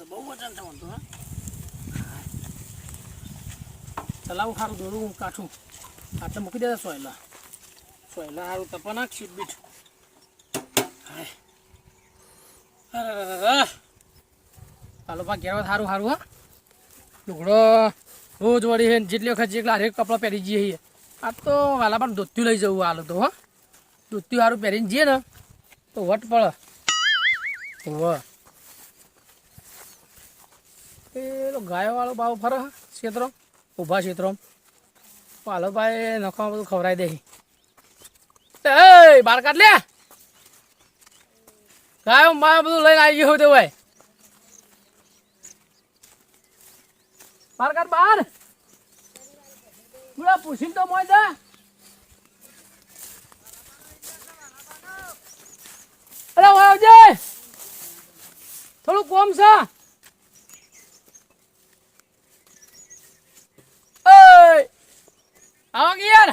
બહુ વજન છે તો ચલાવું સારું દોરું કાઠું આટલે મૂકી દેતા સોયલા સારું તપા નાખ સીટ બીટ ચાલો પા ઘેર સારું સારું હા લુગડો રોજ વળી હે જેટલી વખત જેટલા હરેક કપડાં પહેરી જઈએ આ તો વાલા પણ ધોત્યું લઈ જવું હાલ તો હા ધોત્યું સારું પહેરીને જઈએ ને તો વટ પડે વાહ પેલો ગાયો વાળો ભાવ ફરે ક્ષેત્રો ઊભા ક્ષેત્રો પાલો ભાઈ નખામાં બધું ખવડાવી દે એ બાર કાઢ લે ગાયો માં બધું લઈને આવી ગયું તેવું ભાઈ બાર કાઢ બાર પૂરા પૂછીને તો મોય દે અરે વાવજે થોડું કોમ છે આવો કે યાર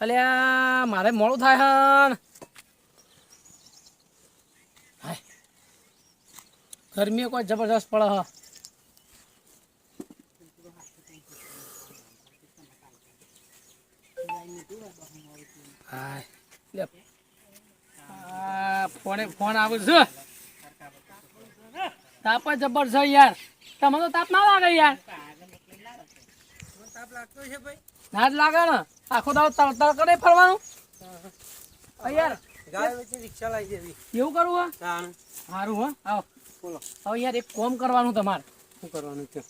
અલ્યા મારે મોડું થાય હન ગરમી કોઈ જબરજસ્ત પડે હ ફોન આવે છે તાપ જબર છે યાર તમે તો તાપ ના લાગે યાર તાપ લાગતો છે ભાઈ ના જ લાગે ને આખો દાડો તળતળ કરે ફરવાનું યાર ગાય વચ્ચે રિક્ષા લાવી દેવી એવું કરવું હા સારું હા આવો બોલો હવે યાર એક કોમ કરવાનું તમારે શું કરવાનું છે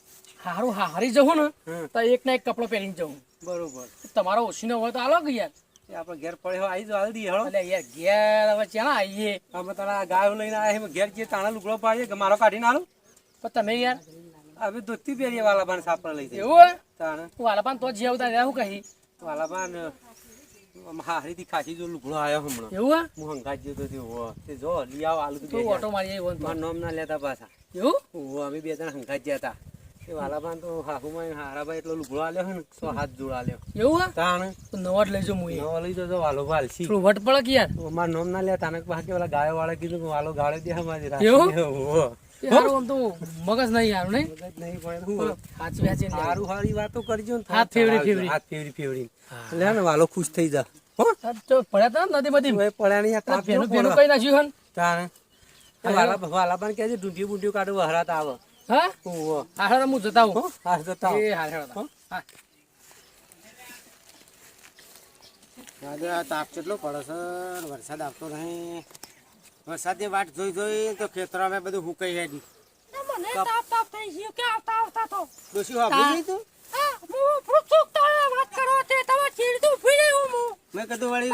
સારું હારી જવું ને તો એક ના એક કપડો પહેરીને જવું બરોબર તમારો ઓછીનો હોય તો આલો કે યાર આપણે ઘેર પડે આવી જ હાલ દી હળો એટલે યાર ઘેર હવે ચાણા આવીએ અમે તારા ગાયો લઈને આવ્યા ઘેર જે તાણા લુગડો પાડીએ મારો કાઢીને આલું પણ તમે યાર હવે ધોતી પહેરીએ વાલાબાન સાપરા લઈ જાય એવું તાણે વાલાબાન તો જે આવતા રહ્યા હું કહી વાલાબાન હારીથી ખાસી જો લુગડો આવ્યો હમણાં એવું હું હંગાત જતો હતો તે જો લઈ આવ આલુ તો ઓટો મારી મારું નામ ના લેતા પાછા એવું અમે બે જણા હંગાત ગયા હતા એ વાલાબાન તો હાહુમાં હારાભાઈ એટલો લુગડો આલ્યો ને 100 હાથ જોડ આલ્યો એવું તાણે નવા જ લઈજો હું નવા લઈ જજો વાલો ભાલસી થોડું વટ પડે કે યાર મારું નામ ના લે તાને બાકી ઓલા ગાયો વાળા કીધું કે વાલો ગાળે દે અમારી રાત એવું યાર આમ તો મગજ નહીં યાર નહીં મગજ નહીં પડે હું હાચી હાચી સારું સારી વાતો કરજો ને હાથ ફેવરી લે ને વાલો ખુશ થઈ જા હો તો પડ્યા તા નદી બધી પડ્યા નહીં આ ભેનું કઈ નાખ્યું હન તાણે વાલાબાન કે છે ડુંડી બુંડી કાઢો હરાત આવે હા ઓ હારા હું જતા હું હા જતા એ હારા હા દાદા તાપ કેટલો પડે છે વરસાદ આવતો નહીં વરસાદની વાટ જોઈ તો ખેતરમાં બધું હુકાઈ જાય મને તાપ થઈ ગયો કે આવતા તો દોશી વાપરી ગઈ તું હું પૃથુક તારે વાત કરો તે તમે ચીડતું ફીરે હું મેં કીધું વળી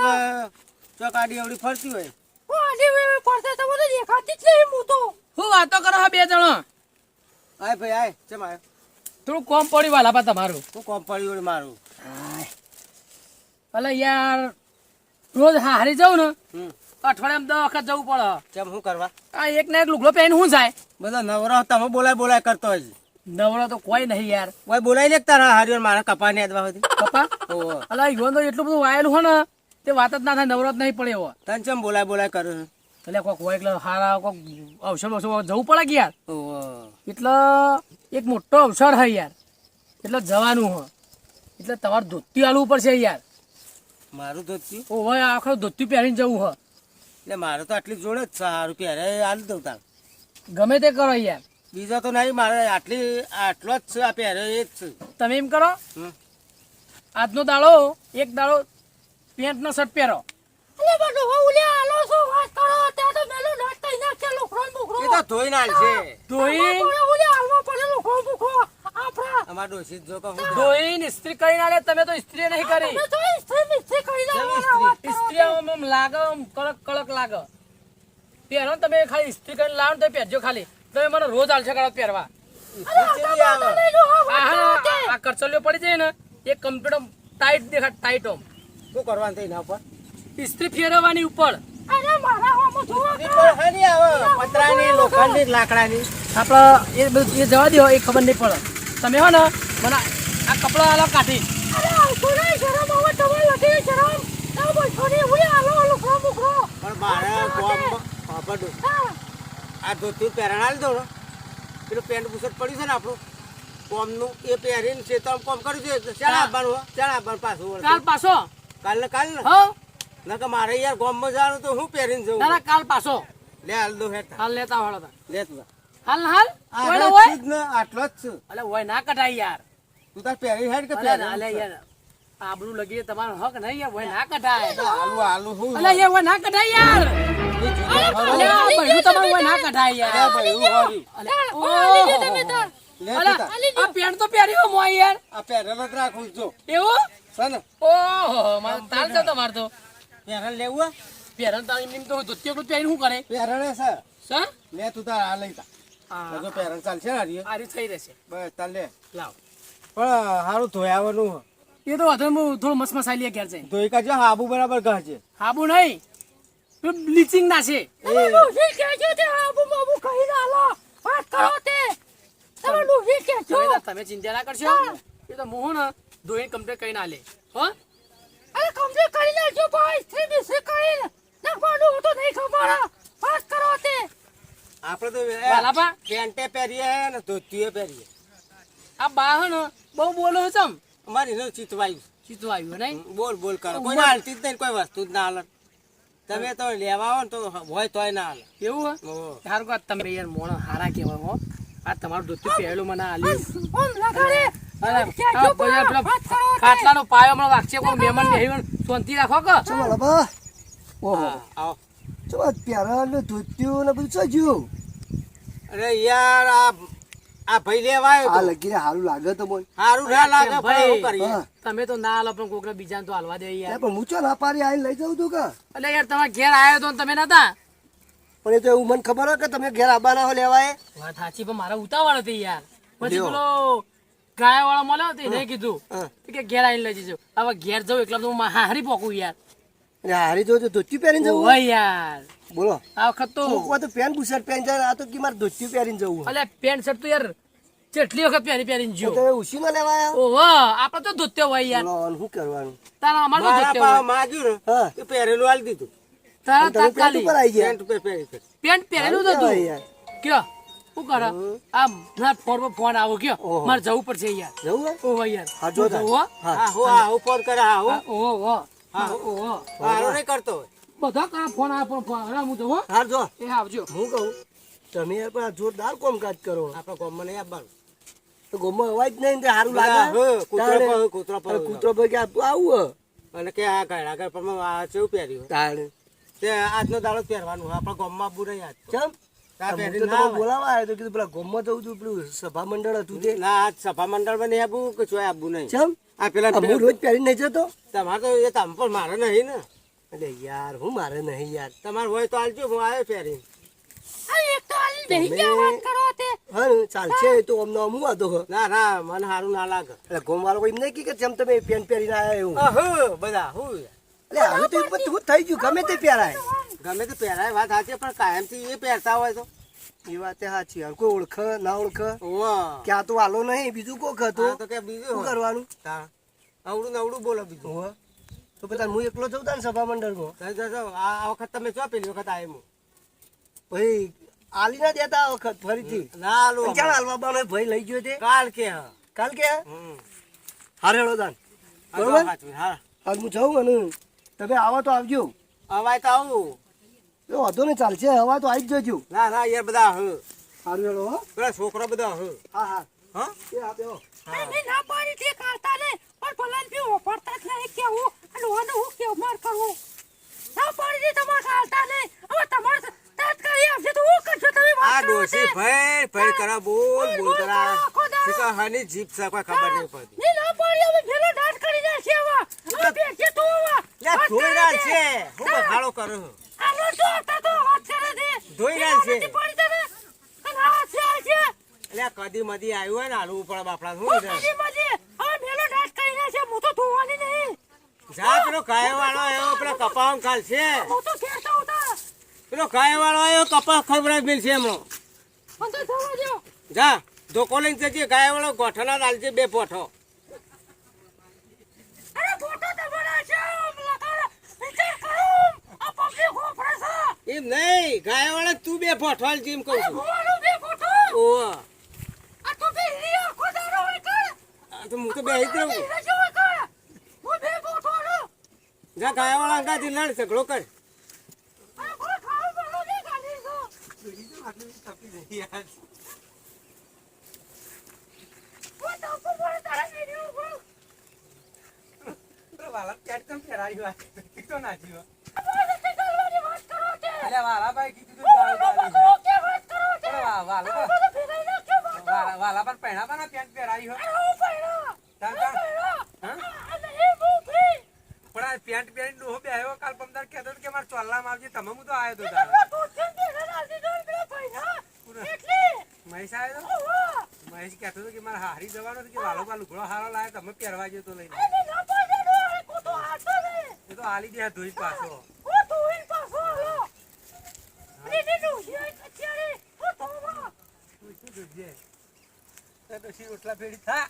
ચોકાડી આવડી ફરતી હોય હું આડી ફરતે તમને દેખાતી જ નહીં હું તો હું વાતો કરો હા બે જણો આય ભાઈ આય ચમ આયો થોડું કોમ પડી વાલા પા તમારું હું કોમ પડી વળી મારું અલે યાર રોજ હારી જાઉં ને અઠવાડિયામાં 10 વખત જવું પડે કેમ શું કરવા આ એક ના એક લુગડો પહેરીને શું જાય બધા નવરો તમે બોલાય કરતો હોય નવરો તો કોઈ નહીં યાર કોઈ બોલાય લે તારા હારીઓ મારા કપા ને અદવા હતી કપા અલા ઈવન તો એટલું બધું વાયેલું હોય ને તે વાત જ ના થાય નવરો જ નહીં પડે એવો તને ચમ બોલાય કરે એટલે કોક હોય એટલે હારા કોક અવસર જવું પડે કે યાર એટલે એક મોટો અવસર હે યાર એટલે જવાનું હોય એટલે તમારે ધોતી આલવું પડશે યાર મારું ધોતી ઓ ભાઈ આખો ધોતી પહેરીને જવું હોય એટલે મારે તો આટલી જોડે જ 100 રૂપિયા આલી દઉં તાર ગમે તે કરો યાર બીજો તો નહીં મારે આટલો જ છે આ પહેરે એ જ છે તમે એમ કરો આજનો દાડો એક દાડો પેન્ટ નો શર્ટ પહેરો અલે બડો ઓલ્યા આલો છો વાત કરો ત્યાં તો મેલો નાટ થઈ નાખે લોખરો મુખરો એ તો ધોઈ નાલ છે ધોઈ ઓલ્યા આલવો પડે લોખરો મુખરો આપરા અમાર ડોસી જો કહું ધોઈ ઇસ્ત્રી કરી નાલે તમે તો ઇસ્ત્રી નહીં કરી તમે તો ઇસ્ત્રી કરી નાલે ઇસ્ત્રી આમ લાગે કડક લાગે પહેરો તમે ખાલી ઇસ્ત્રી કરીને લાવો તો પહેરજો ખાલી તમે મને રોજ આલશે કાળો પહેરવા આ કરચલીઓ પડી જાય ને એક કમ્પ્યુટર ટાઈટ દેખા ટાઈટ ઓમ શું કરવાનું થઈ ના ઉપર ઇસ્ત્રી ફેરવવાની ઉપર અરે મારા હોમો જોવા હની આવે પતરાની લોખંડની લાકડાની આપણે એ બધું એ જવા દો એ ખબર નહીં પડે તમે હો ને મને આ કપડા આલો કાઢી અરે આવતો નહીં શરમ આવે તમે લગે શરમ ના બોલ છોડી ઉડે આલો લોખરો મુખરો પણ મારે કોમ પાપડો આ ધોતી પહેરાણ દો ને પેલું પેન્ટ બુશર્ટ પડ્યું છે ને આપણું કોમનું એ પહેરીને છે તો કોમ કર્યું છે ચાલ આપવાનું પાછું કાલ પાછો કાલ ને હો ના કે મારે યાર ગોમમાં જવાનું તો હું પહેરીને જવું ના કાલ પાછો લે હાલ દો હેઠ હાલ લેતા વાળો લે તું હાલ હાલ આટલો જ છે અલે ઓય ના કઢાય યાર તું તાર પહેરી હેડ કે અલે યાર આબરૂ લગી તમારો હક નહીં યાર ઓય ના કઢાય આલુ હું અલે યાર ઓય ના કઢાય યાર અલે બૈરું તમારું ઓય ના કઢાય યાર અલે આ પેન્ટ તો પહેર્યો મોય યાર આ પહેરેલો જ રાખું જો એવું છે ને ઓહો મારો તાલ છે તમાર તો પહેરણ લેવું પહેરણ તાર એમ તો ધોતિયો કોઈ પહેરી શું કરે પહેરણે છે સર લે તું તાર આ લઈ તા જો પહેરણ ચાલશે ને હરીએ આરી થઈ રહેશે બસ તાર લે લાવ પણ હારું ધોયાવાનું એ તો વધુ થોડું મસ્ત મસાલી ઘેર છે ધોઈ કાઢજો હાબુ બરાબર ગહજે હાબુ નહીં બ્લીચિંગ ના છે તમે ચિંતા ના કરશો એ તો મોહન ધોઈને કમ્પ્લીટ કરી ના લે હો અરે કમ્પ્લીટ કરી લેજો ભાઈ સ્ત્રી વિશે કરી નાખવાનું તો નહીં ખબર વાત કરો તે આપણે તો બાલાપા પેન્ટે પહેરીએ ને ધોતીએ પહેરીએ આ બાહન બહુ બોલો ચમ અમારી નો ચિતવાયું આવ્યું નહીં બોલ કરો કોઈ હાલતી જ નહીં કોઈ વસ્તુ જ ના હાલે તમે તો લેવા આવો ને તો હોય તોય ના હાલે એવું સારું કા તમે યાર મોણ હારા કહેવાય હો આ તમારું ધોતી પહેલું મને આલી ખાટલાનો પાયો હમણાં વાગશે કોઈ મહેમાન ને શાંતિ રાખો કે ચલો બા ઓહો આવો ચલો પ્યારા ને ધોત્યું ને બધું સજ્યું અરે યાર આ ભાઈ લેવા આ લગીને સારું લાગે તો બોલ સારું ના લાગે ભાઈ શું કરીએ તમે તો ના હાલો પણ કોકને બીજાને તો હાલવા દે યાર પણ હું ચો ના પાડી આવીને લઈ જાઉં તું કે એટલે યાર તમારા ઘેર આવ્યો તો તમે નતા પણ એ તો એવું મને ખબર હોય કે તમે ઘેર આવવાના હો લેવાય વાત સાચી પણ મારા ઉતાવળ હતી યાર પછી પેલો ગાયા વાળો મળ્યો હતો એને કીધું કે ઘેર આવીને લઈ જજો હવે ઘેર જવું એકલા તો હું હારી પોકું યાર અને હારી જો ધોતી પહેરીને જવું હોય યાર બોલો આ વખત તો તો પેન્ટ બુશર્ટ પહેરી જાય આ તો કે મારે ધોતી પહેરીને જવું અલે પેન્ટ શર્ટ તો યાર કેટલી વખત પહેરીને જો તમે ઉસીમાં લેવાયા ઓહો આપડે તો ધોત્યો હોય યાર શું કરવાનું તારા અમારે તો ધોત્યો માગ્યું ને એ પહેરેલું આલી દીધું તારા તાત્કાલિક પર આવી ગયા પેન્ટ પહેરી પેન્ટ પહેરેલું જ હતું કયો શું કરે આ ના ફોન આવો કયો મારે જવું પડશે યાર જવું ઓહો યાર હા જો હું ફોન કરે ઓહો હારો નહીં કરતો બધા કરા ફોન આ ફોન હું જવું હા જો એ આવજો હું કહું તમે યાર પણ જોરદાર કામકાજ કરો આપણા ગામમાં નહીં આવવાનું તો ગોમમાં અવાજ નહીં તે સારું લાગે કૂતરો પર કે આવું અને કે આ ઘર આગળ પણ આ કેવું પહેર્યું તાણે તે આજનો દાડો જ પહેરવાનું આપણા ગામમાં આબુ નહીં આજ ચમ બોલાવા આવ્યો તો કીધું પેલા ગોમમાં જવું હતું પેલું સભા મંડળ હતું તે ના આજ સભા મંડળમાં નહીં આબુ કે ચોય આબુ નહીં ચમ આ પેલા હું રોજ પહેરી નહીં જતો તમારે તો એ તમ પણ મારે નહીં ને એટલે યાર હું મારે નહીં યાર તમારે હોય તો આલજો હું આવ્યો પહેરી ચાલશે તો અમને અમું વાંધો ના મને સારું ના લાગે એટલે ગોમ વાળો એમ નહીં કે જેમ તમે પેન્ટ પહેરીને આવ્યા એવું બધા હું એટલે આવું તો બધું થઈ ગયું ગમે તે પહેરાય ગમે તે પહેરાય વાત સાચી પણ કાયમથી એ પહેરતા હોય તો એ વાત સાચી યાર કોઈ ઓળખ ના ઓળખ ઓહ ક્યાં તો આલો નહીં બીજું કોક હતું તો કે બીજું શું કરવાનું અવડું ને અવડું બોલો બીજું તો બધા હું એકલો જઉં તા ને સભા મંડળમાં આ વખત તમે જો પેલી વખત આવ્યો ભાઈ આલી ના દેતા આ વખત ફરીથી ના આલો ચાલ હાલવા બાનો ભાઈ લઈ ગયો તે કાલ કે કાલ કે હારેડો દાન બરોબર હા હાલ હું જાઉં અને તમે આવો તો આવજો અવાય તો આવું એ વાંધો નહીં ચાલશે હવા તો આવી જ જજો ના યાર બધા હારું હેડો હો પેલા છોકરા બધા હા હા એ આપ્યો ના પાડી તે કાઢતા ને પણ ભલાન બી ઓફરતા જ નહીં કેવું અને ઓને હું કેવું માર કરું ના પાડી દે તમાર કાઢતા ને હવે તમાર તાત્કાલિક આવશે તો હું કરશો તમે આ વાત કરો ડોસી ભાઈ કરા બોલ કરા શીખા હાની જીપ છે કોઈ ખબર નહીં પડતી ની ના પાડી હવે ઘેરો દાંત કરી દે છે હવે બેઠે તો લે ધોઈ રાલ છે હું બખાડો કરું આનો તો હતા તો વાત કરે છે ધોઈ રાલ છે પડી દે અને આ છે એટલે કદી મદી આવ્યું હોય ને આલુ ઉપર બાપડા શું કદી મદી હવે મેલો દાંત કરી દે છે હું તો ધોવાની નહીં જા પેલો ગાય વાળો એવો પેલો કપાવ ખાલ છે હું તો કહેતો હતા પેલો ગાય વાળો એવો કપાસ ખવડાવી મિલ છે એમનો હું તો જવા દો જા ધોકો લઈને જજે ગાય વાળો ગોઠના દાલજે 2 પોઠો અરે ફોટો તો બનાવશે લગાડ વિચાર કરો આ પબ્લિક ઓફર છે એમ નહીં ગાય વાળા તું બે ફોઠવાલ જેમ કહું છું ઓહ આ તો હું તો બે જ રહું જા ગાય વાળા અંગાથી લડ ઝઘડો કર વાલા પેટ કેમ ફેરાઈ વાત તો ના જીવો અલે વાલા ભાઈ કીધું તો વાલા પર પહેણા પર પેન્ટ પહેરાઈ હો પણ આ પેન્ટ પહેરીને ડોહો બેહ્યો કાલ પમદાર કહેતો કે મારે ચોલ્લામાં આવજે તમે હું તો આવ્યો તો મહેશ આવ્યો તો મહેશ કહેતો હતો કે મારે હારી જવાનો કે વાલો કા લુગડો હારો લાવ્યો તમે પહેરવા ગયો તો લઈને એ તો હાલી દે ધોઈ પાછો રોટલા ફેરી થા